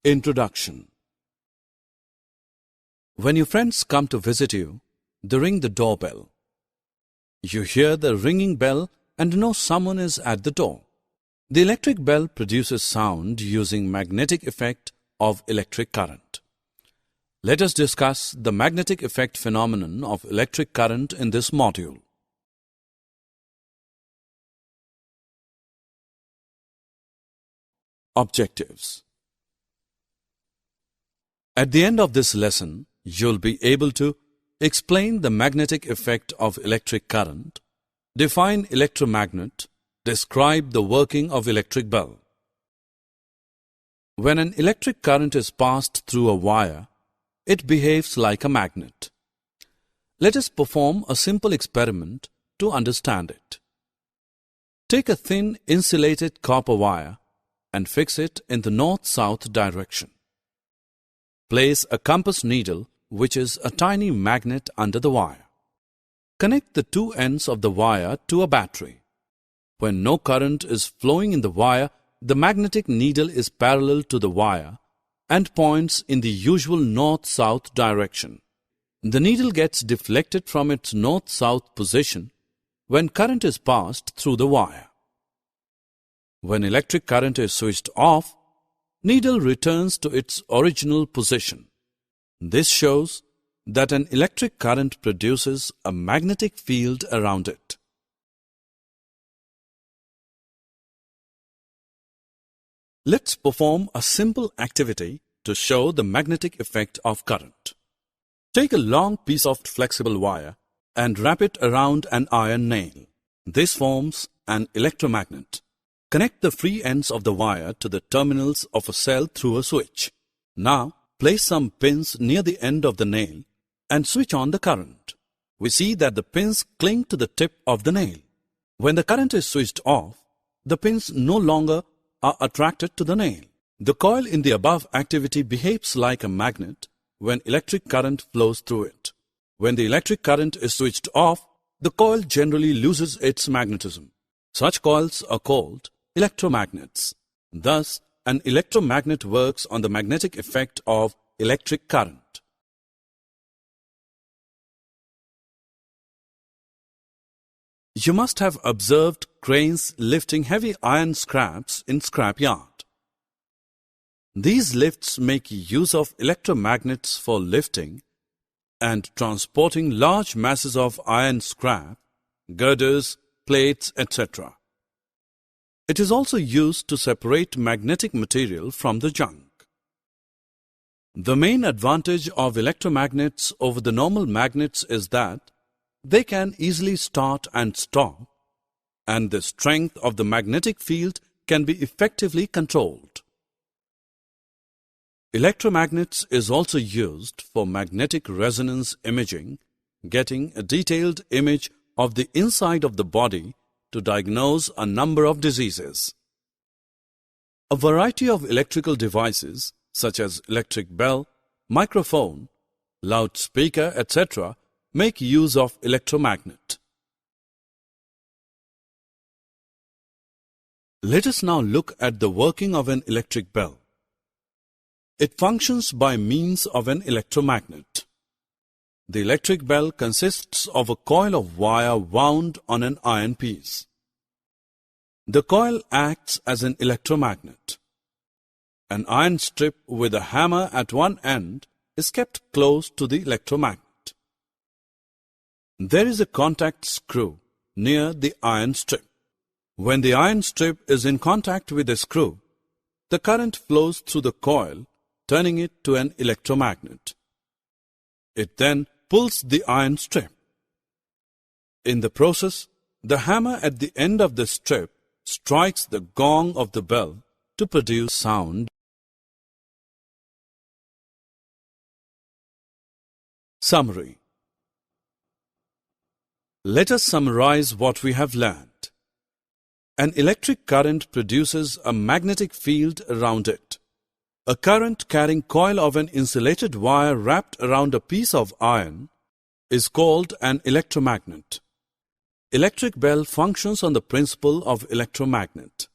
Introduction. When your friends come to visit you, they ring the doorbell. You hear the ringing bell and know someone is at the door. The electric bell produces sound using magnetic effect of electric current. Let us discuss the magnetic effect phenomenon of electric current in this module. Objectives. At the end of this lesson, you'll be able to explain the magnetic effect of electric current, define electromagnet, describe the working of electric bell. When an electric current is passed through a wire, it behaves like a magnet. Let us perform a simple experiment to understand it. Take a thin insulated copper wire and fix it in the north-south direction. Place a compass needle, which is a tiny magnet, under the wire. Connect the two ends of the wire to a battery. When no current is flowing in the wire, the magnetic needle is parallel to the wire and points in the usual north-south direction. The needle gets deflected from its north-south position when current is passed through the wire. When electric current is switched off, needle returns to its original position. This shows that an electric current produces a magnetic field around it. Let's perform a simple activity to show the magnetic effect of current. Take a long piece of flexible wire and wrap it around an iron nail. This forms an electromagnet. Connect the free ends of the wire to the terminals of a cell through a switch. Now, place some pins near the end of the nail and switch on the current. We see that the pins cling to the tip of the nail. When the current is switched off, the pins no longer are attracted to the nail. The coil in the above activity behaves like a magnet when electric current flows through it. When the electric current is switched off, the coil generally loses its magnetism. Such coils are called electromagnets. Thus, an electromagnet works on the magnetic effect of electric current. You must have observed cranes lifting heavy iron scraps in scrap yard. These lifts make use of electromagnets for lifting and transporting large masses of iron scrap, girders, plates, etc. It is also used to separate magnetic material from the junk. The main advantage of electromagnets over the normal magnets is that they can easily start and stop, and the strength of the magnetic field can be effectively controlled. Electromagnets is also used for magnetic resonance imaging, getting a detailed image of the inside of the body to diagnose a number of diseases. A variety of electrical devices such as electric bell, microphone, loudspeaker, etc. make use of electromagnet. Let us now look at the working of an electric bell. It functions by means of an electromagnet. The electric bell consists of a coil of wire wound on an iron piece. The coil acts as an electromagnet. An iron strip with a hammer at one end is kept close to the electromagnet. There is a contact screw near the iron strip. When the iron strip is in contact with the screw, the current flows through the coil, turning it to an electromagnet. It then pulls the iron strip. In the process, the hammer at the end of the strip strikes the gong of the bell to produce sound. Summary. Let us summarize what we have learned. An electric current produces a magnetic field around it. A current-carrying coil of an insulated wire wrapped around a piece of iron is called an electromagnet. Electric bell functions on the principle of electromagnet.